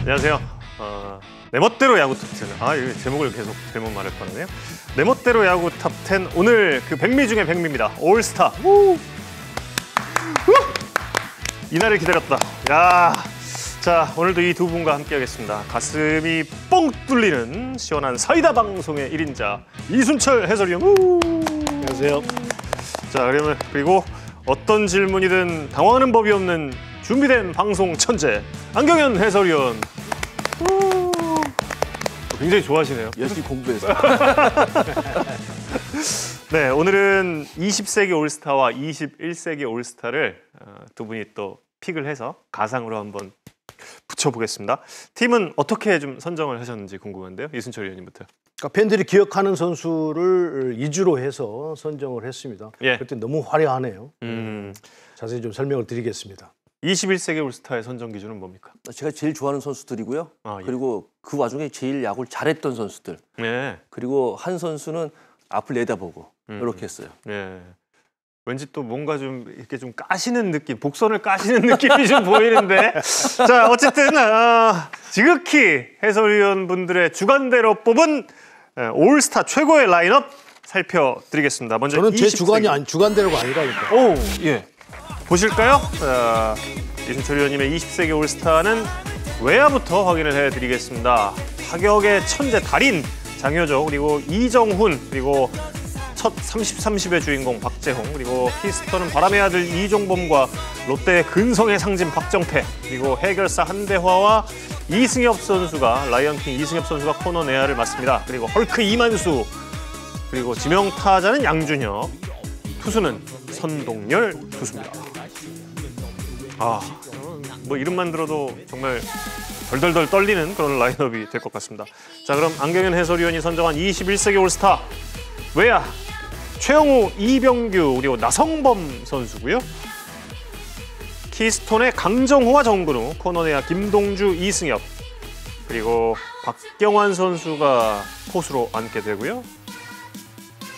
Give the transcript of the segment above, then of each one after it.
안녕하세요. 내 멋대로 야구 탑10. 이거 제목을 계속 잘못 말할 뻔하네요. 내 멋대로 야구 탑10. 오늘 그 백미 중에 백미입니다. 올스타. 이날을 기다렸다. 야, 자, 오늘도 이 두 분과 함께하겠습니다. 가슴이 뻥 뚫리는 시원한 사이다 방송의 1인자 이순철 해설위원. 안녕하세요. 자, 그리고 어떤 질문이든 당황하는 법이 없는 준비된 방송 천재 안경현 해설위원. 굉장히 좋아하시네요. 열심히 공부해서. 네, 오늘은 20세기 올스타와 21세기 올스타를 두 분이 또 픽을 해서 가상으로 한번 붙여보겠습니다. 팀은 어떻게 좀 선정을 하셨는지 궁금한데요. 이순철 위원님부터. 그러니까 팬들이 기억하는 선수를 위주로 해서 선정을 했습니다. 예. 그때 너무 화려하네요. 자세히 좀 설명을 드리겠습니다. 21세기 올스타의 선정 기준은 뭡니까? 제가 제일 좋아하는 선수들이고요. 예. 그리고 그 와중에 제일 야구를 잘했던 선수들. 네. 그리고 한 선수는 앞을 내다보고 이렇게 했어요. 네. 왠지 또 뭔가 좀 이렇게 좀 까시는 느낌, 복선을 까시는 느낌이 좀 보이는데. 자, 어쨌든 지극히 해설위원분들의 주관대로 뽑은 올스타 최고의 라인업 살펴드리겠습니다. 먼저 저는 제 20세기. 주관대로가 아니라니까. 오, 예. 보실까요? 이순철 위원님의 20세기 올스타는 외야부터 확인을 해드리겠습니다. 타격의 천재 달인 장효조, 그리고 이정훈, 그리고 첫 30-30의 주인공 박재홍, 그리고 키스터는 바람의 아들 이종범과 롯데의 근성의 상징 박정태, 그리고 해결사 한대화와 이승엽 선수가 라이언킹 이승엽 선수가 코너 내야를 맡습니다. 그리고 헐크 이만수, 그리고 지명타자는 양준혁, 투수는 선동열 투수입니다. 뭐 이름만 들어도 정말 덜덜덜 떨리는 그런 라인업이 될 것 같습니다. 자, 그럼 안경현 해설위원이 선정한 21세기 올스타 외야 최영우, 이병규, 그리고 나성범 선수고요. 키스톤의 강정호와 정근우, 코너내야 김동주, 이승엽, 그리고 박경환 선수가 포수로 앉게 되고요.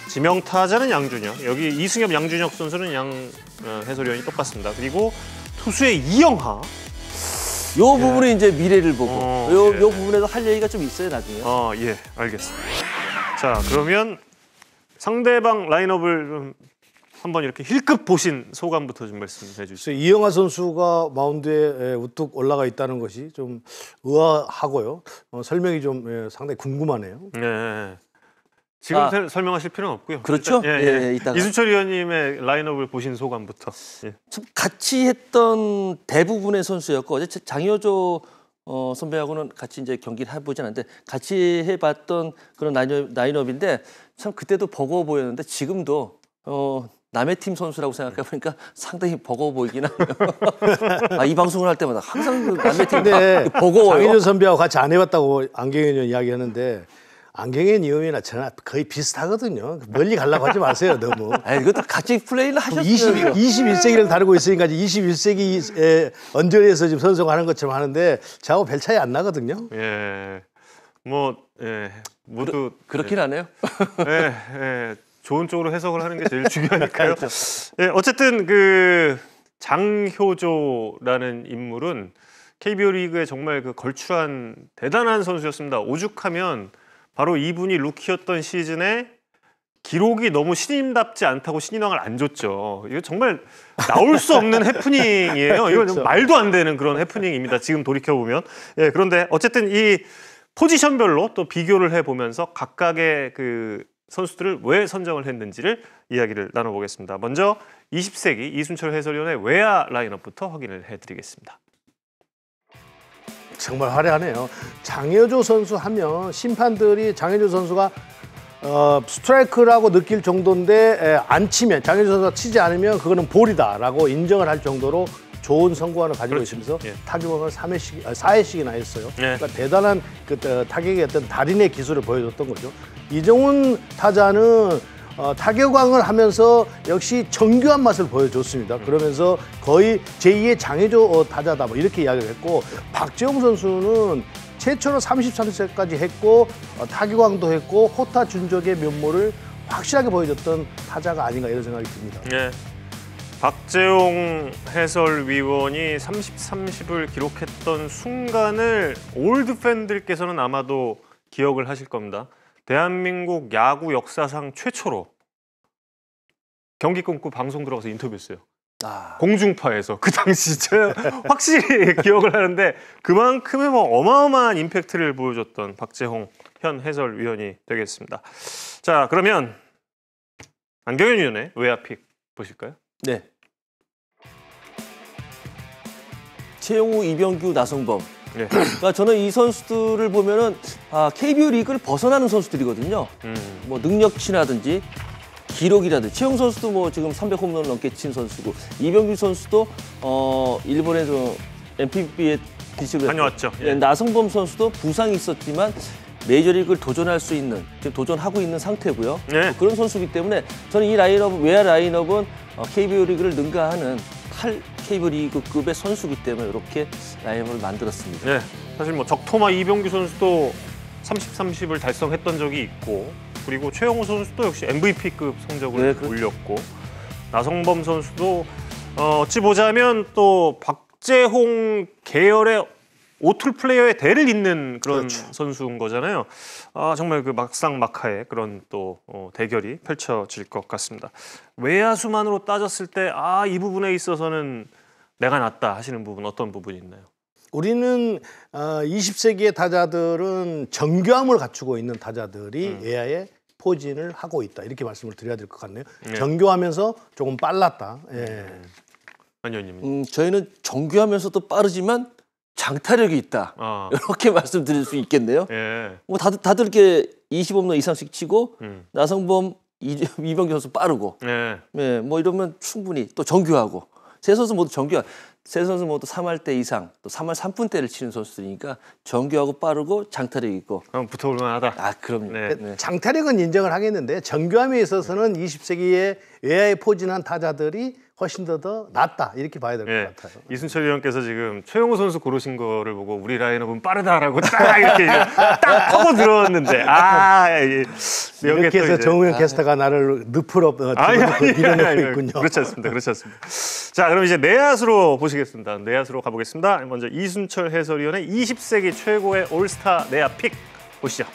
지명타자는 양준혁, 여기 이승엽, 양준혁 선수는 해설위원이 똑같습니다. 그리고 투수의 이영하. 요 부분이 이제 미래를 보고 요 예. 부분에서 할 얘기가 좀 있어요, 나중에. 예, 알겠습니다. 자, 그러면 상대방 라인업을 좀 한번 이렇게 힐끗 보신 소감부터 좀 말씀해 주시죠. 이영하 선수가 마운드에 우뚝 올라가 있다는 것이 좀 의아하고요. 설명이 좀 상당히 궁금하네요. 네. 지금 설명하실 필요는 없고요. 그렇죠? 일단, 예, 이따가. 이순철 위원님의 라인업을 보신 소감부터. 예. 참 같이 했던 대부분의 선수였고 어제 장효조 선배하고는 같이 이제 경기를 해보지 않았는데 같이 해봤던 그런 라인업인데 참 그때도 버거워 보였는데 지금도 남의 팀 선수라고 생각해 보니까 상당히 버거워 보이긴 하네요. 이 방송을 할 때마다 항상 그 남의 팀 버거워요. 장혜준 선배하고 같이 안 해봤다고 안경현 의원 이야기하는데 안경현 의원이나 저나 거의 비슷하거든요. 멀리 가려고 하지 마세요, 너무. 이것도 같이 플레이를 하셨어요. 21세기를 다루고 있으니까 21세기 언저리에서 지금 선수하는 것처럼 하는데 저하고 별 차이 안 나거든요. 예. 모두 그렇긴 하네요. 좋은 쪽으로 해석을 하는 게 제일 중요하니까요. 예, 어쨌든 그 장효조라는 인물은 KBO 리그에 정말 그 걸출한 대단한 선수였습니다. 오죽하면 바로 이분이 루키였던 시즌에 기록이 너무 신인답지 않다고 신인왕을 안 줬죠. 이거 정말 나올 수 없는 해프닝이에요. 이거 그렇죠. 말도 안 되는 그런 해프닝입니다. 지금 돌이켜보면. 예, 그런데 어쨌든 이 포지션별로 또 비교를 해보면서 각각의 그 선수들을 왜 선정을 했는지를 이야기를 나눠보겠습니다. 먼저 20세기 이순철 해설위원의 외야 라인업부터 확인을 해드리겠습니다. 정말 화려하네요. 장효조 선수 하면 심판들이 장효조 선수가 스트라이크라고 느낄 정도인데 안 치면 장효조 선수가 치지 않으면 그거는 볼이다라고 인정을 할 정도로 좋은 성공을 가지고 그렇죠. 있으면서 예. 타격을 4회씩이나 했어요. 예. 그러니까 대단한 그 타격의 어떤 달인의 기술을 보여줬던 거죠. 이정훈 타자는 타격왕을 하면서 역시 정교한 맛을 보여줬습니다. 그러면서 거의 제2의 장효조 타자다 뭐 이렇게 이야기를 했고 박재홍 선수는 최초로 33세까지 했고 타격왕도 했고 호타 준족의 면모를 확실하게 보여줬던 타자가 아닌가 이런 생각이 듭니다. 예. 박재홍 해설위원이 30-30을 기록했던 순간을 올드 팬들께서는 아마도 기억을 하실 겁니다. 대한민국 야구 역사상 최초로 경기 끊고 방송 들어가서 인터뷰했어요. 공중파에서. 그 당시 제가 확실히 기억을 하는데 그만큼의 뭐 어마어마한 임팩트를 보여줬던 박재홍 현 해설위원이 되겠습니다. 자, 그러면 안경현 위원의 외야픽 보실까요? 네. 최용우, 이병규, 나성범. 네. 그러니까 저는 이 선수들을 보면은 KBO 리그를 벗어나는 선수들이거든요. 뭐 능력치라든지 기록이라든지 최용우 선수도 뭐 지금 300홈런 넘게 친 선수고 이병규 선수도 일본에서 NPB에 비식을 다녀왔죠. 예. 나성범 선수도 부상이 있었지만 메이저리그를 도전할 수 있는 지금 도전하고 있는 상태고요. 네. 그런 선수이기 때문에 저는 이 라인업 외야 라인업은 KBO 리그를 능가하는 KBO 리그급의 선수이기 때문에 이렇게 라인업을 만들었습니다. 네. 사실 뭐 적토마 이병규 선수도 30-30을 달성했던 적이 있고 그리고 최용우 선수도 역시 MVP급 성적을 네, 올렸고 나성범 선수도 어찌 보자면 또 박재홍 계열의 오툴 플레이어의 대를 잇는 그런 선수인 거잖아요. 정말 그 막상막하의 그런 또 대결이 펼쳐질 것 같습니다. 외야수만으로 따졌을 때 이 부분에 있어서는 내가 낫다 하시는 부분 어떤 부분이 있나요? 우리는 20세기의 타자들은 정교함을 갖추고 있는 타자들이 외야에 포진을 하고 있다. 이렇게 말씀을 드려야 될 것 같네요. 네. 정교하면서 조금 빨랐다. 예. 안 의원님. 저희는 정교하면서도 빠르지만 장타력이 있다. 이렇게 말씀드릴 수 있겠네요. 예. 뭐 다들 이렇게 20홈런 이상씩 치고 나성범, 이병규 선수 빠르고, 예. 네, 뭐 이러면 충분히 또 정교하고 세 선수 모두 세 선수 모두 3할대 이상, 또 3할 3푼대를 치는 선수들이니까 정교하고 빠르고 장타력 있고. 그럼 붙어볼 만하다. 그럼요. 네. 네. 장타력은 인정을 하겠는데 정교함에 있어서는 20세기의 외야에 포진한 타자들이 훨씬 더 낫다 이렇게 봐야 될 것 예. 같아요. 이순철 위원께서 지금 최용우 선수 고르신 거를 보고 우리 라인업은 빠르다라고 딱 이렇게 딱 파고 들었는데 이렇게 해서 정우영 캐스터가 나를 늪으로 밀어넣고 있군요. 그렇지 않습니다. 그렇지 않습니다. 자, 그럼 이제 내야수로 보시겠습니다. 내야수로 가보겠습니다. 먼저 이순철 해설위원의 20세기 최고의 올스타 내야 픽 보시죠.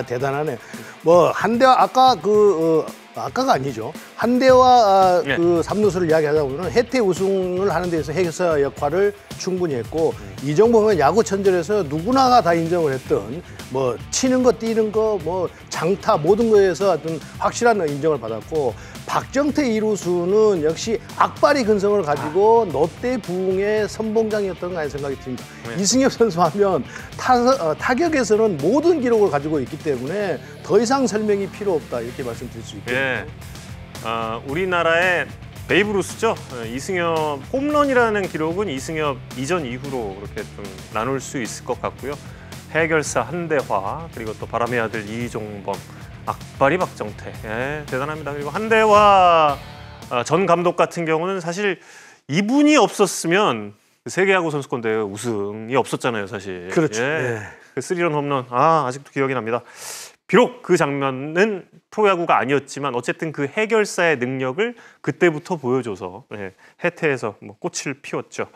대단하네. 뭐 한대와 아까가 아니죠. 한대와 네. 그 삼루수를 이야기하다 보면 해태 우승을 하는 데서 해결사 역할을 충분히 했고 이정범은 야구 천재에서 누구나가 다 인정을 했던 뭐 치는 거 뛰는 거 뭐 장타 모든 거에서 어떤 확실한 인정을 받았고 박정태 이루수는 역시 악발의 근성을 가지고 롯데 부흥의 선봉장이었던 가 생각이 듭니다. 이승엽 선수 하면 타격에서는 모든 기록을 가지고 있기 때문에 더 이상 설명이 필요 없다 이렇게 말씀드릴 수 있겠네요. 예. 우리나라의 베이브 루스죠. 이승엽 홈런이라는 기록은 이승엽 이전 이후로 그렇게 좀 나눌 수 있을 것 같고요. 해결사 한대화 그리고 또 바람의 아들 이종범, 악발이 박정태. 예, 대단합니다. 그리고 한대화 전 감독 같은 경우는 사실 이분이 없었으면 세계야구 선수권 대회 우승이 없었잖아요, 사실. 그렇죠. 예. 예. 그 3런 홈런 아직도 기억이 납니다. 비록 그 장면은 프로야구가 아니었지만 어쨌든 그 해결사의 능력을 그때부터 보여줘서 해태에서 뭐 꽃을 피웠죠.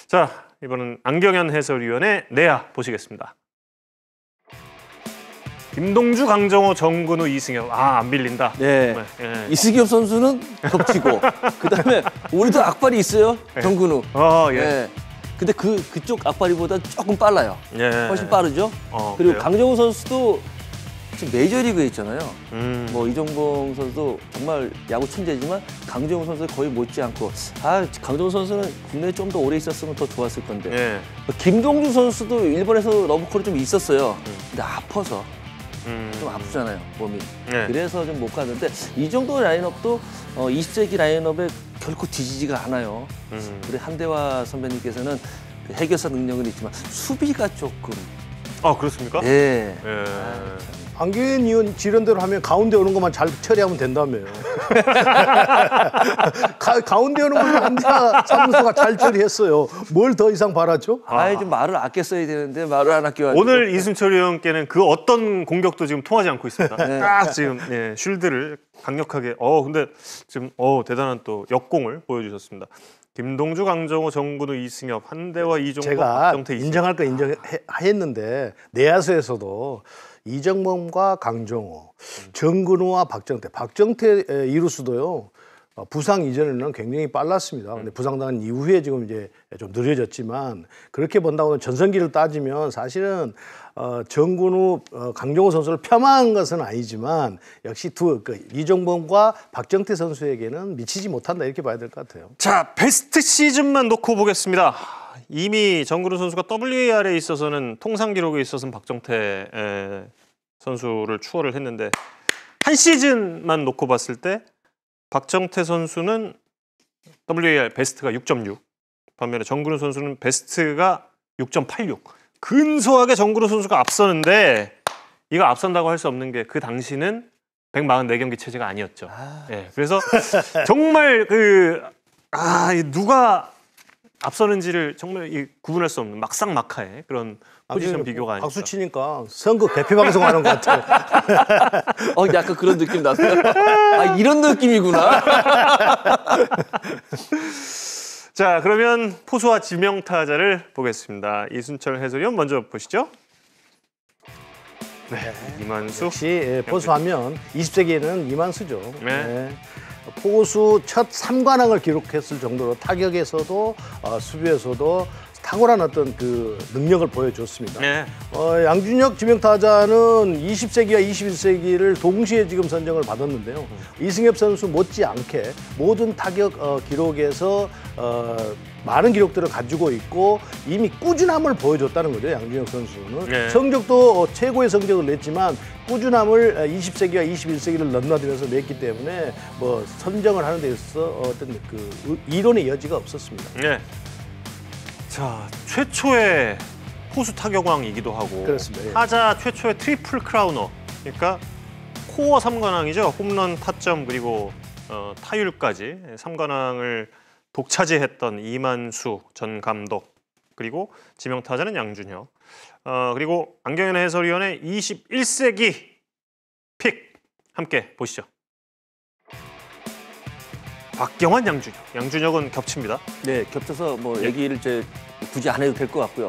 자, 이번은 안경현 해설위원의 내야 보시겠습니다. 김동주, 강정호, 정근우, 이승엽. 안 빌린다. 네. 예. 이승엽 선수는 겹치고 그다음에 우리도 악발이 있어요. 정근우. 예. 네. 근데 그쪽 악발이보다 조금 빨라요. 예. 훨씬 빠르죠. 그리고 그래요? 강정호 선수도 지금 메이저리그에 있잖아요. 뭐 이종범 선수도 정말 야구 천재지만 강정호 선수 거의 못지않고 강정호 선수는 국내에 좀 더 오래 있었으면 더 좋았을 건데 예. 김동주 선수도 일본에서 러브콜이 좀 있었어요. 근데 아파서 좀 아프잖아요, 몸이. 네. 그래서 좀 못 갔는데 이 정도 라인업도 20세기 라인업에 결코 뒤지지가 않아요. 우리 한대화 선배님께서는 그 해결사 능력은 있지만 수비가 조금. 그렇습니까? 예. 예. 안경현 의원 지른대로 하면 가운데 오는 것만 잘 처리하면 된다며요. 가운데 오는 걸 한자 삼수가 잘 처리했어요. 뭘 더 이상 바라죠? 아예 좀 말을 아껴 써야 되는데 말을 안 아껴가지고. 오늘 이순철 의원께는 그 어떤 공격도 지금 통하지 않고 있습니다. 네. 딱 지금 예, 쉴드를 강력하게. 근데 지금 대단한 또 역공을 보여주셨습니다. 김동주, 강정호, 정근우, 이승엽, 한대화, 이종범, 제가 박정태, 이승엽. 인정할 거 인정했는데 내야수에서도 이정범과 강정호, 정근우와 박정태 이루수도요. 부상 이전에는 굉장히 빨랐습니다. 근데 부상당한 이후에 지금 이제 좀 느려졌지만 그렇게 본다고 전성기를 따지면 사실은 정근우, 강정호 선수를 폄하한 것은 아니지만 역시 이종범과 박정태 선수에게는 미치지 못한다 이렇게 봐야 될 것 같아요. 자, 베스트 시즌만 놓고 보겠습니다. 이미 정근우 선수가 WAR에 있어서는 통상 기록에 있어서는 박정태 선수를 추월을 했는데 한 시즌만 놓고 봤을 때 박정태 선수는 WAR 베스트가 6.6, 반면에 정근우 선수는 베스트가 6.86. 근소하게 정근우 선수가 앞서는데 이거 앞선다고 할 수 없는 게 그 당시는 144경기 체제가 아니었죠. 예, 그래서 정말 누가 앞서는지를 정말 구분할 수 없는 막상막하의 그런 포지션 비교가 아닐까. 박수 치니까 선거 개표 방송하는 것 같아요. 약간 그런 느낌 났어요. 이런 느낌이구나. 자, 그러면 포수와 지명타자를 보겠습니다. 이순철 해설위원 먼저 보시죠. 네, 이만수. 역시 포수하면 20세기에는 이만수죠. 네. 포수 첫 3관왕을 기록했을 정도로 타격에서도 수비에서도 탁월한 어떤 그 능력을 보여줬습니다. 네. 양준혁 지명타자는 20세기와 21세기를 동시에 지금 선정을 받았는데요. 이승엽 선수 못지않게 모든 타격 기록에서 많은 기록들을 가지고 있고 이미 꾸준함을 보여줬다는 거죠. 양준혁 선수는. 네. 성적도 최고의 성적을 냈지만 꾸준함을 20세기와 21세기를 넘나들면서 냈기 때문에 뭐 선정을 하는 데 있어서 어떤 그 이론의 여지가 없었습니다. 네. 자, 최초의 포수 타격왕이기도 하고 그렇습니다. 예. 타자 최초의 트리플 크라우너. 그러니까 코어 3관왕이죠. 홈런, 타점 그리고 타율까지 3관왕을 독차지했던 이만수 전 감독, 그리고 지명타자는 양준혁, 그리고 안경현 해설위원의 21세기 픽 함께 보시죠. 박경환, 양준혁은 겹칩니다. 네, 겹쳐서 뭐 얘기를 이제 굳이 안 해도 될 것 같고요.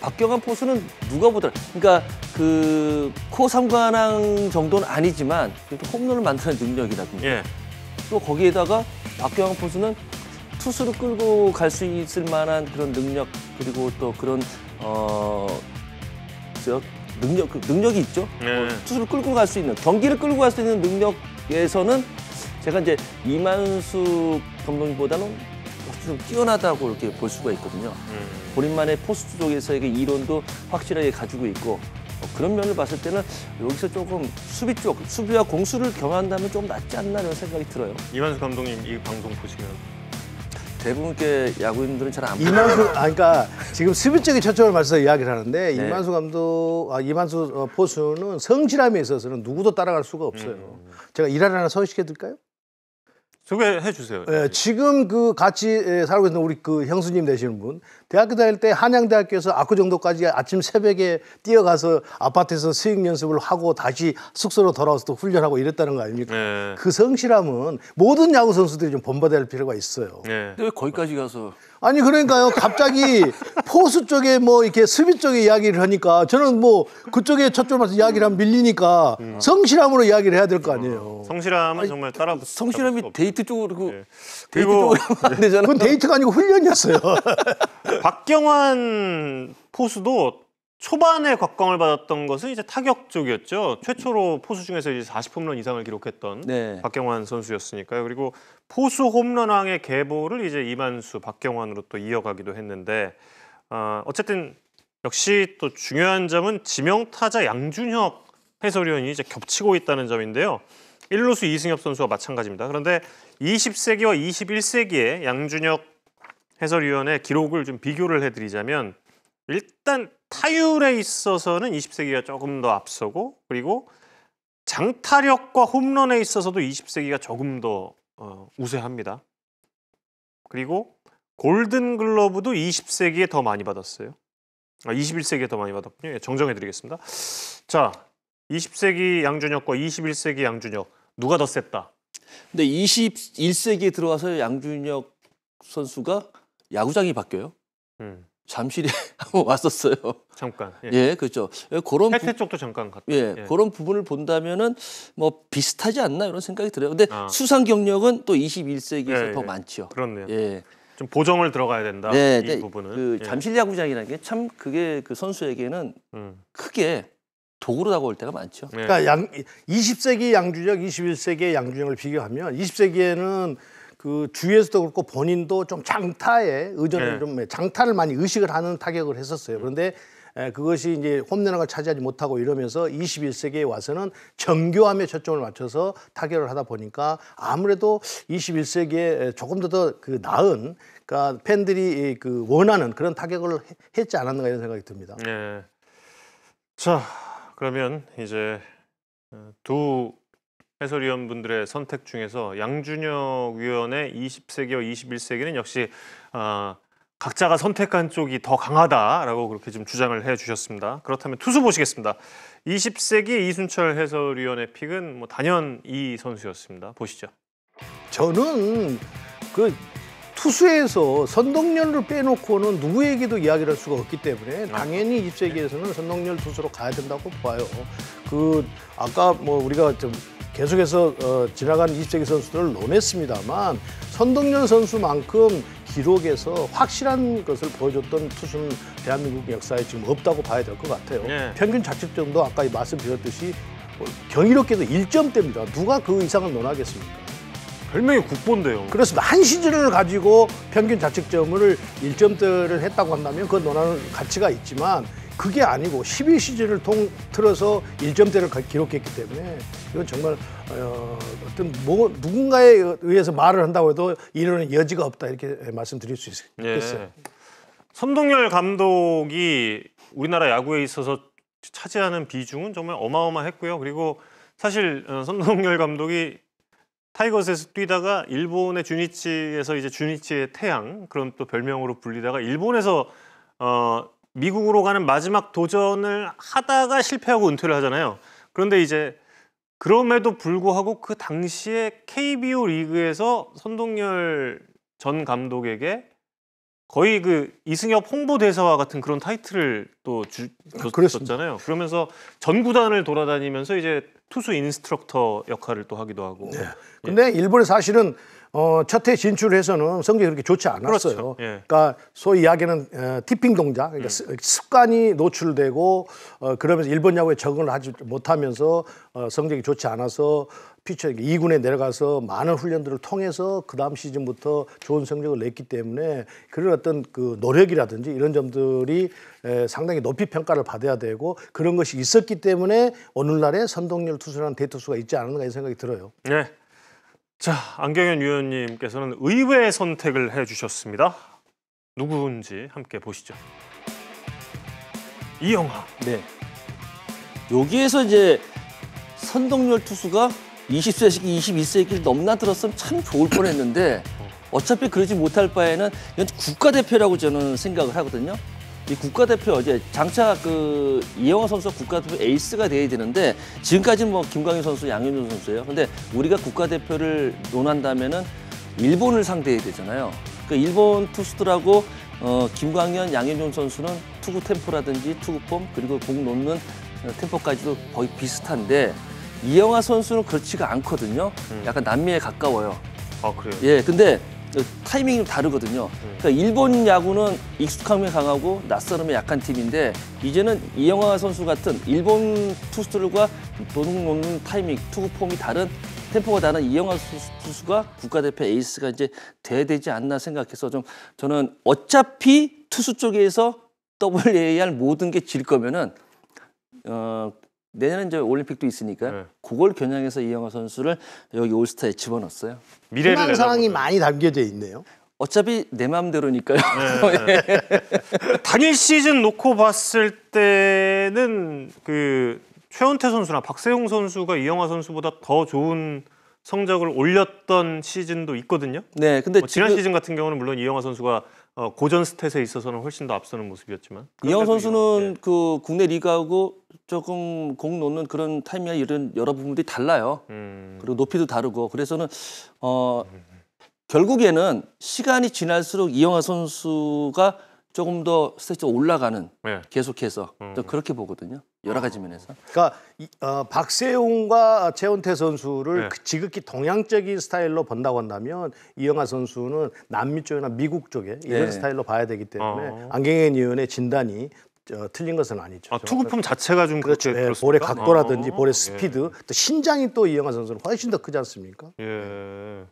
박경환 포수는 누가 보더라. 그러니까 그 코 3관왕 정도는 아니지만 그래도 홈런을 만드는 능력이라든지 예. 또 거기에다가 박경환 포수는 투수를 끌고 갈 수 있을 만한 그런 능력, 그리고 또 그런 능력이 있죠. 네. 투수를 끌고 갈 수 있는, 경기를 끌고 갈 수 있는 능력에서는 제가 이제 이만수 감독님보다는 좀 뛰어나다고 이렇게 볼 수가 있거든요. 본인만의 포수 쪽에서의 그 이론도 확실하게 가지고 있고, 그런 면을 봤을 때는 여기서 조금 수비 쪽, 수비와 공수를 겸한다면 좀 낫지 않나 이런 생각이 들어요. 이만수 감독님 이 방송 보시면 대부분의 야구인들은 잘 안 보죠. 그러니까 지금 수비 쪽에 초점을 맞춰서 이야기를 하는데 네. 이만수 포수는 성실함에 있어서는 누구도 따라갈 수가 없어요. 제가 일화를 하나 소개시켜 드릴까요? 소개해 주세요. 지금 그 같이 살고 있는 우리 그 형수님 되시는 분, 대학교 다닐 때 한양대학교에서 압구정도까지 아침 새벽에 뛰어가서 아파트에서 스윙 연습을 하고 다시 숙소로 돌아와서 또 훈련하고 이랬다는 거 아닙니까? 네. 그 성실함은 모든 야구 선수들이 좀 본받아야 할 필요가 있어요. 네. 근데 왜 거기까지 가서 아니 그러니까요. 갑자기 포수 쪽에 뭐 이렇게 수비 쪽에 이야기를 하니까 저는 뭐 그쪽에 초점을 맞춰서 이야기를 하면 밀리니까 성실함으로 이야기를 해야 될 거 아니에요. 성실함은 정말 따라 성실함이 데이트 쪽으로 네. 데이트 그리고 쪽으로 하면 안 되잖아. 그건 데이트가 아니고 훈련이었어요. 박경환 포수도 초반에 곽광을 받았던 것은 이제 타격 쪽이었죠. 최초로 포수 중에서 이제 40홈런 이상을 기록했던 네. 박경환 선수였으니까요. 그리고 포수 홈런왕의 계보를 이제 이만수, 박경환으로 또 이어가기도 했는데, 어쨌든 역시 또 중요한 점은 지명타자 양준혁 해설위원이 이제 겹치고 있다는 점인데요. 1루수 이승엽 선수와 마찬가지입니다. 그런데 20세기와 21세기의 양준혁 해설위원의 기록을 좀 비교를 해드리자면, 일단 타율에 있어서는 20세기가 조금 더 앞서고, 그리고 장타력과 홈런에 있어서도 20세기가 조금 더 우세합니다. 그리고 골든글러브도 20세기에 더 많이 받았어요. 21세기에 더 많이 받았군요. 예, 정정해드리겠습니다. 자, 20세기 양준혁과 21세기 양준혁 누가 더 셌다? 근데 21세기에 들어와서 양준혁 선수가 야구장이 바뀌어요. 잠실에 한번 왔었어요. 잠깐. 예. 예, 그렇죠. 그런 혜태 쪽도 잠깐 갔다. 예, 예. 그런 부분을 본다면은 뭐 비슷하지 않나 이런 생각이 들어요. 근데 아. 수상 경력은 또 21세기에서 예, 더 예. 많죠. 그렇네요. 예. 좀 보정을 들어가야 된다. 네, 이 부분은. 그 예. 잠실 야구장이라는 게 참 그게 그 선수에게는 크게 도구로 다가올 때가 많죠. 예. 그러니까 20세기 양준혁, 21세기의 양준혁을 비교하면 20세기에는 그 주위에서도 그렇고 본인도 좀 장타에 의존을 네. 좀 장타를 많이 의식을 하는 타격을 했었어요. 그런데 그것이 이제 홈런을 차지하지 못하고 이러면서 21세기에 와서는 정교함에 초점을 맞춰서 타격을 하다 보니까 아무래도 21세기에 조금 더 그 나은 그러니까 팬들이 그 원하는 그런 타격을 했지 않았는가 이런 생각이 듭니다. 예. 자, 그러면 이제 두 해설위원분들의 선택 중에서 양준혁 위원의 20세기와 21세기는 역시 각자가 선택한 쪽이 더 강하다라고 그렇게 좀 주장을 해주셨습니다. 그렇다면 투수 보시겠습니다. 20세기 이순철 해설위원의 픽은 뭐 단연 이 선수였습니다. 보시죠. 저는 그 투수에서 선동열을 빼놓고는 누구에게도 이야기를 할 수가 없기 때문에 당연히 20세기에서는 선동열 투수로 가야 된다고 봐요. 그 아까 뭐 우리가 좀 계속해서 지나간 20세기 선수들을 논했습니다만 선동열 선수만큼 기록에서 확실한 것을 보여줬던 투수는 대한민국 역사에 지금 없다고 봐야 될 것 같아요. 네. 평균 자책점도 아까 말씀드렸듯이 경이롭게도 1점대입니다. 누가 그 이상을 논하겠습니까? 별명이 국보인데요. 그렇습니다. 한 시즌을 가지고 평균 자책점을 1점대를 했다고 한다면 그건 논하는 가치가 있지만 그게 아니고 12시즌을 통틀어서 1점대를 기록했기 때문에 이건 정말 어떤 누군가에 의해서 말을 한다고 해도 이런 여지가 없다 이렇게 말씀드릴 수 있겠어요. 예. 선동열 감독이 우리나라 야구에 있어서 차지하는 비중은 정말 어마어마했고요. 그리고 사실 선동열 감독이 타이거스에서 뛰다가 일본의 주니치에서 이제 주니치의 태양 그런 또 별명으로 불리다가 일본에서 미국으로 가는 마지막 도전을 하다가 실패하고 은퇴를 하잖아요. 그런데 이제 그럼에도 불구하고 그 당시에 KBO 리그에서 선동열 전 감독에게 거의 그 이승엽 홍보대사와 같은 그런 타이틀을 또 줬었잖아요. 그러면서 전 구단을 돌아다니면서 이제 투수 인스트럭터 역할을 또 하기도 하고. 네. 근데 일본에 사실은 첫 해 진출해서는 성적이 그렇게 좋지 않았어요. 그렇죠. 예. 그러니까 소위 이야기하는 티핑 동작, 그러니까 습관이 노출되고 그러면서 일본 야구에 적응을 하지 못하면서 성적이 좋지 않아서 피처 2군에 내려가서 많은 훈련들을 통해서 그 다음 시즌부터 좋은 성적을 냈기 때문에 그런 어떤 그 노력이라든지 이런 점들이 상당히 높이 평가를 받아야 되고 그런 것이 있었기 때문에 오늘날에 선동열 투수라는 대투수가 있지 않았는가 이런 생각이 들어요. 네. 자, 안경현 위원님께서는 의외의 선택을 해주셨습니다. 누구인지 함께 보시죠. 이영하. 네. 여기에서 이제 선동열 투수가 20세기, 21세기를 넘나들었으면 참 좋을 뻔했는데 어차피 그러지 못할 바에는 이건 국가대표라고 저는 생각을 하거든요. 이 국가대표 어제 장차 그 이영하 선수가 국가대표 에이스가 돼야 되는데 지금까지는 뭐 김광현 선수, 양현종 선수예요. 근데 우리가 국가대표를 논한다면은 일본을 상대해야 되잖아요. 그 일본 투수들하고 김광현, 양현종 선수는 투구 템포라든지 투구 폼 그리고 공 놓는 템포까지도 거의 비슷한데 이영하 선수는 그렇지가 않거든요. 약간 남미에 가까워요. 아, 그래요? 예, 근데 타이밍이 좀 다르거든요. 그러니까 일본 야구는 익숙함에 강하고 낯설음에 약한 팀인데 이제는 이영하 선수 같은 일본 투수들과 도둑 놓는 타이밍, 투구 폼이 다른 템포가 다른 이영하 투수가 국가대표 에이스가 이제 돼야 되지 않나 생각해서 좀 저는 어차피 투수 쪽에서 WAR 모든 게 질 거면은 내년에 이제 올림픽도 있으니까 네. 그걸 겨냥해서 이영하 선수를 여기 올스타에 집어넣었어요. 미래를 희망 사항이 내다보는. 많이 담겨져 있네요. 어차피 내 마음대로니까요. 단일 시즌 놓고 봤을 때는 그 최원태 선수나 박세웅 선수가 이영하 선수보다 더 좋은 성적을 올렸던 시즌도 있거든요. 네, 근데 지난 시즌 같은 경우는 물론 이영하 선수가 고전 스탯에 있어서는 훨씬 더 앞서는 모습이었지만 이영하 선수는 그 국내 리그하고 조금 공 놓는 그런 타이밍이나 이런 여러 부분들이 달라요. 그리고 높이도 다르고 그래서는 결국에는 시간이 지날수록 이영하 선수가 조금 더 스탯이 올라가는 네. 계속해서 또 그렇게 보거든요. 여러 가지 면에서. 그러니까 박세웅과 최원태 선수를 네. 그 지극히 동양적인 스타일로 본다고 한다면 이영하 선수는 남미 쪽이나 미국 쪽에 이런 네. 스타일로 봐야 되기 때문에 안경현 의원의 진단이 틀린 것은 아니죠. 투구품 자체가 좀 그렇죠. 그렇게 예, 그렇습니까? 볼의 각도라든지 볼의 예. 스피드, 또 신장이 또 이영하 선수는 훨씬 더 크지 않습니까? 예.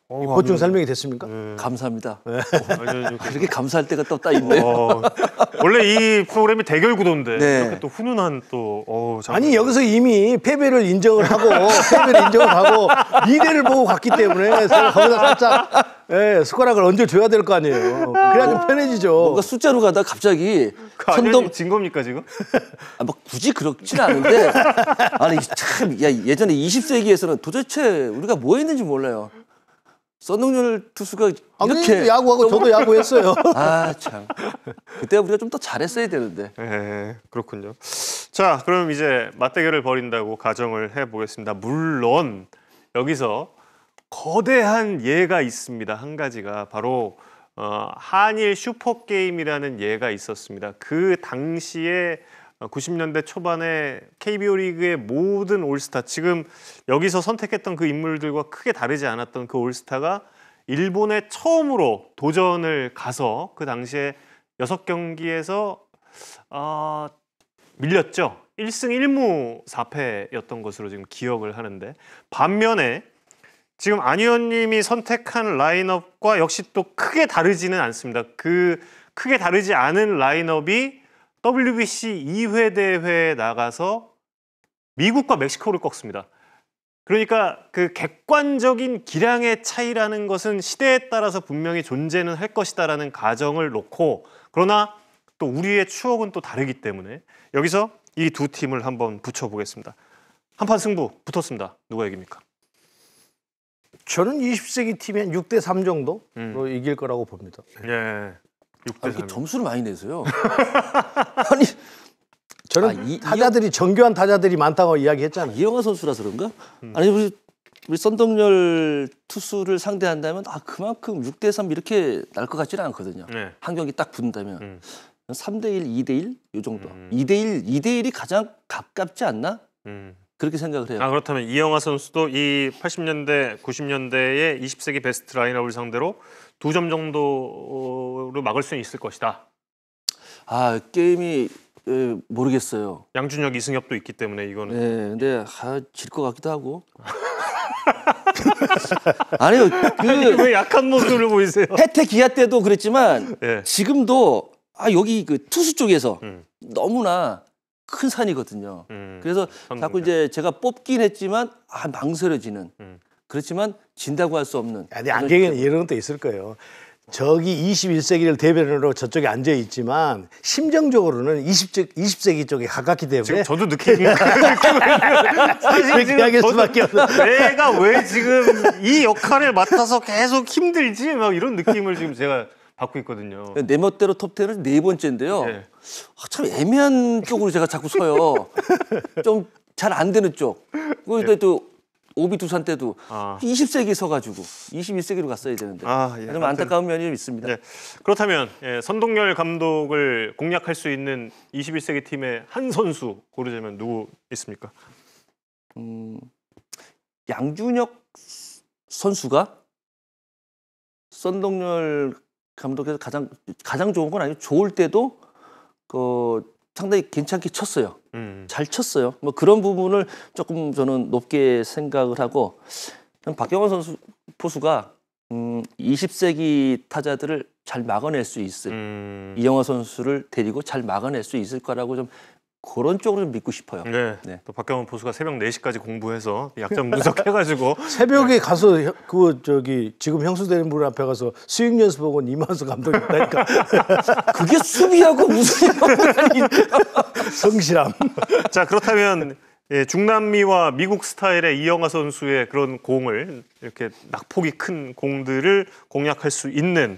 보충 설명이 됐습니까? 감사합니다. 아주 그렇게 감사할 때가 또 딱 있네요. 원래 이 프로그램이 대결 구도인데 네. 이렇게 또 훈훈한 또 아니 여기서 이미 패배를 인정을 하고 미래를 보고 갔기 때문에 거기다 살짝 숟가락을 얹어줘야 될 거 아니에요. 그래야 좀 편해지죠. 뭔가 숫자로 가다가 갑자기 선동 진 겁니까 지금? 뭐 굳이 그렇진 않은데 아니 참 예전에 20세기에서는 도대체 우리가 뭐 했는지 몰라요. 선동열 투수가 이렇게 야구하고 저도 야구했어요. 아 참 그때 우리가 좀 더 잘했어야 되는데. 네, 그렇군요. 자, 그럼 이제 맞대결을 벌인다고 가정을 해보겠습니다. 물론 여기서 거대한 예가 있습니다. 한 가지가 바로 한일 슈퍼게임이라는 예가 있었습니다. 그 당시에 90년대 초반에 KBO 리그의 모든 올스타, 지금 여기서 선택했던 그 인물들과 크게 다르지 않았던 그 올스타가 일본에 처음으로 도전을 가서 그 당시에 6경기에서 밀렸죠. 1승 1무 4패였던 것으로 지금 기억을 하는데, 반면에 지금 안 의원님이 선택한 라인업과 역시 또 크게 다르지는 않습니다. 그 크게 다르지 않은 라인업이 WBC 2회 대회에 나가서 미국과 멕시코를 꺾습니다. 그러니까 그 객관적인 기량의 차이라는 것은 시대에 따라서 분명히 존재는 할 것이다라는 가정을 놓고, 그러나 또 우리의 추억은 또 다르기 때문에 여기서 이 두 팀을 한번 붙여보겠습니다. 한판 승부 붙었습니다. 누가 이깁니까? 저는 20세기 팀이 한 6대3 정도로 이길 거라고 봅니다. 예. 6대3. 이렇게 점수를 많이 내세요. 아니 저는 타자들이 정교한 타자들이 많다고 이야기했잖아요. 이영하 선수라서 그런가? 아니 우리 선동열 투수를 상대한다면 그만큼 6대3 이렇게 날 것 같지는 않거든요. 네. 한 경기 딱 붙는다면 3대1, 2대1 이 정도. 2대1이 가장 가깝지 않나? 그렇게 생각을 해요. 그렇다면 이영하 선수도 이 80년대, 90년대의 20세기 베스트 라인업을 상대로 2점 정도로 막을 수는 있을 것이다. 게임이 모르겠어요. 양준혁, 이승엽도 있기 때문에 이거는. 네, 근데 질 것 같기도 하고. 아니요, 왜 약한 모습을 보이세요? 혜태 기아 때도 그랬지만 네. 지금도 여기 그 투수 쪽에서 너무나 큰 산이거든요. 그래서 자꾸 이제 제가 뽑긴 했지만 망설여지는. 그렇지만 진다고 할 수 없는. 아니 안경에는 이런 것도 있을 거예요. 저기 21세기를 대변으로 저쪽에 앉아 있지만 심정적으로는 20세기 쪽에 가깝기 때문에 지금 저도 느끼는 사실 그렇게 이야기할 수밖에 없어요. 내가 왜 지금 이 역할을 맡아서 계속 힘들지? 막 이런 느낌을 지금 제가 받고 있거든요. 내 멋대로 톱10은 4번째인데요. 네. 참 애매한 쪽으로 제가 자꾸 서요. 좀 잘 안 되는 쪽. 그런데 또 오비 두산 때도 20세기 서가지고 21세기로 갔어야 되는데 좀 안타까운 면이 좀 있습니다. 네. 그렇다면 선동열 감독을 공략할 수 있는 21세기 팀의 한 선수 고르자면 누구 있습니까? 양준혁 선수가 선동열 감독에서 가장 좋은 건 아니고 좋을 때도 상당히 괜찮게 쳤어요. 잘 쳤어요. 뭐 그런 부분을 조금 저는 높게 생각을 하고, 박경원 선수 포수가 20세기 타자들을 잘 막아낼 수 있을 이영하 선수를 데리고 잘 막아낼 수 있을 거라고 좀 그런 쪽으로 좀 믿고 싶어요. 네. 또 박경원 포수가 새벽 4시까지 공부해서 약점 분석해가지고 새벽에 가서 지금 형수되는 분 앞에 가서 스윙 연습하고 이만수 감독이 있다니까. 그게 수비하고 무슨 연관이 있나요? 성실함. 자, 그렇다면 예, 중남미와 미국 스타일의 이영하 선수의 그런 공을 이렇게 낙폭이 큰 공들을 공략할 수 있는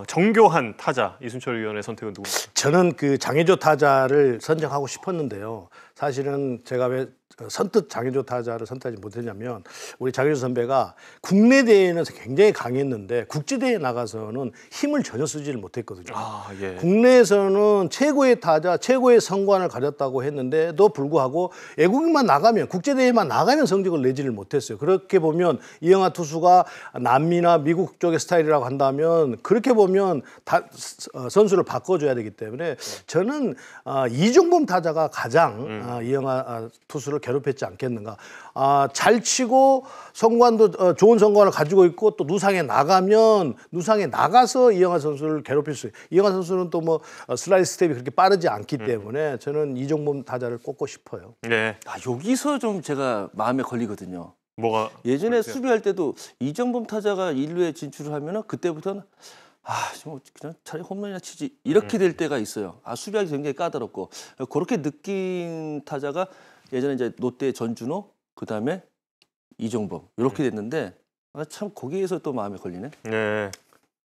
정교한 타자 이순철 위원의 선택은 누구입니까? 저는 그 장혜조 타자를 선정하고 싶었는데요. 사실은 제가 왜 선뜻 장혜조 타자를 선택하지 못했냐면 우리 장혜조 선배가 국내 대회는 굉장히 강했는데 국제 대회에 나가서는 힘을 전혀 쓰지를 못했거든요. 아, 예. 국내에서는 최고의 타자, 최고의 성관을 가졌다고 했는데도 불구하고 외국인만 나가면 국제 대회만 나가면 성적을 내지를 못했어요. 그렇게 보면 이영하 투수가 남미나 미국 쪽의 스타일이라고 한다면 그렇게 보면 선수를 바꿔줘야 되기 때문에 저는 이종범 타자가 가장 이영하 투수를 괴롭혔지 않겠는가. 잘 치고 성관도 좋은 성관을 가지고 있고 또 누상에 나가면 누상에 나가서 이영하 선수를 괴롭힐 수 있어요. 이영하 선수는 또 뭐 슬라이드 스텝이 그렇게 빠르지 않기 때문에 저는 이종범 타자를 꼽고 싶어요. 네. 여기서 좀 제가 마음에 걸리거든요. 뭐가 예전에 그렇죠. 수비할 때도 이정범 타자가 1루에 진출을 하면은 그때부터는 좀 그냥 차라리 홈런이나 치지 이렇게 될 때가 있어요. 수비하기 굉장히 까다롭고 그렇게 느낀 타자가 예전에 이제 롯데 전준호 그다음에 이정범 이렇게 됐는데 참 거기에서 또 마음에 걸리네. 네.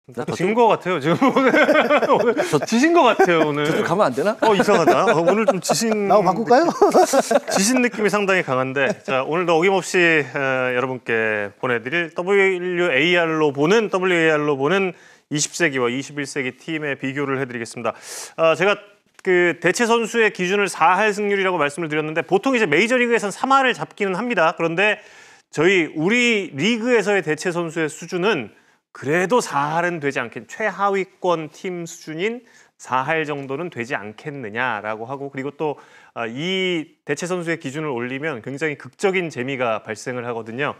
나 진 것 같아요 지금 오늘 지신 것 같아요 오늘. 저쪽 가면 안 되나? 이상하다. 오늘 좀 지신. 나하고 바꿀까요? 지신 느낌이 상당히 강한데 자 오늘도 어김없이 여러분께 보내드릴 WAR로 보는 20세기와 21세기 팀의 비교를 해드리겠습니다. 제가 그 대체 선수의 기준을 4할 승률이라고 말씀을 드렸는데 보통 이제 메이저리그에서는 3할을 잡기는 합니다. 그런데 우리 리그에서의 대체 선수의 수준은 그래도 4할은 되지 않겠, 최하위권 팀 수준인 4할 정도는 되지 않겠느냐라고 하고 그리고 또 이 대체 선수의 기준을 올리면 굉장히 극적인 재미가 발생을 하거든요.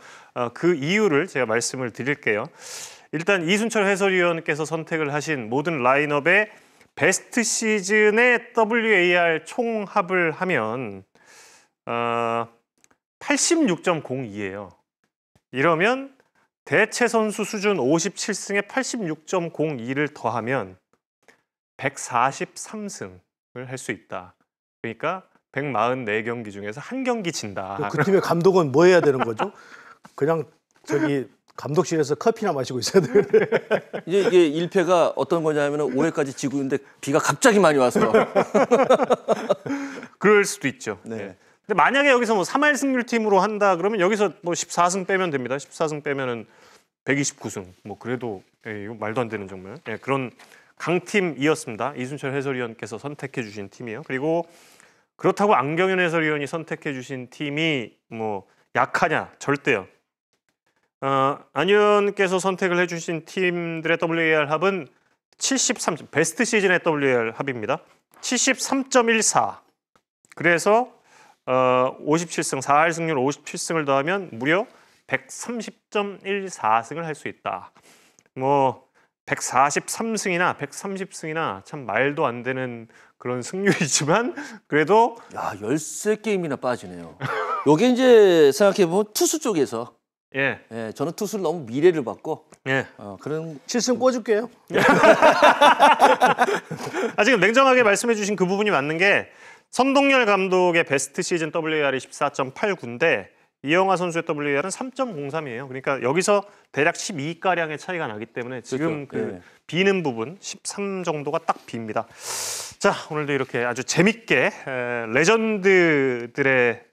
그 이유를 제가 말씀을 드릴게요. 일단 이순철 해설위원께서 선택을 하신 모든 라인업의 베스트 시즌의 WAR 총합을 하면 86.02예요. 이러면 대체 선수 수준 57승에 86.02를 더하면 143승을 할 수 있다. 그러니까 144경기 중에서 한 경기 진다. 그 팀의 감독은 뭐 해야 되는 거죠? 그냥 감독실에서 커피나 마시고 있어야 되는데. 이게 1패가 어떤 거냐면 5회까지 지고 있는데 비가 갑자기 많이 와서. 그럴 수도 있죠. 네. 네. 근데 만약에 여기서 뭐 3할 승률 팀으로 한다 그러면 여기서 뭐 14승 빼면 됩니다. 14승 빼면은 129승. 뭐 그래도 이거 말도 안 되는 정말 그런 강팀이었습니다. 이순철 해설위원께서 선택해 주신 팀이에요. 그리고 그렇다고 안경현 해설위원이 선택해 주신 팀이 뭐 약하냐? 절대요. 안 의원께서 선택을 해주신 팀들의 WAR 합은 73, 베스트 시즌의 WAR 합입니다. 73.14. 그래서 57승, 4할 승률 57승을 더하면 무려 130.14승을 할 수 있다. 뭐 143승이나 130승이나 참 말도 안 되는 그런 승률이지만 그래도 13게임이나 빠지네요. 요게 이제 생각해보면 투수 쪽에서 예, 저는 투수를 너무 미래를 받고 예. 그런 7승 꿔줄게요. 지금 냉정하게 말씀해 주신 그 부분이 맞는 게 선동열 감독의 베스트 시즌 WAR이 14.89인데 이영하 선수의 WAR은 3.03이에요. 그러니까 여기서 대략 12가량의 차이가 나기 때문에 지금 그렇죠. 비는 부분 13 정도가 딱 빕니다. 자, 오늘도 이렇게 아주 재밌게 레전드들의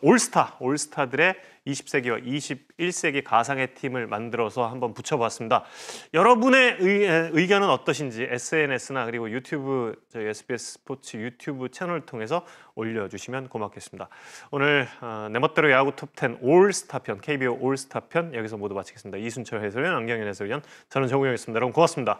올스타들의 20세기와 21세기 가상의 팀을 만들어서 한번 붙여봤습니다. 여러분의 의견은 어떠신지 SNS나 그리고 유튜브 저희 SBS 스포츠 유튜브 채널을 통해서 올려주시면 고맙겠습니다. 오늘 내 멋대로 야구 톱10 올스타 편 KBO 올스타 편 여기서 모두 마치겠습니다. 이순철 해설위원, 안경현 해설위원, 저는 정우영이었습니다. 여러분 고맙습니다.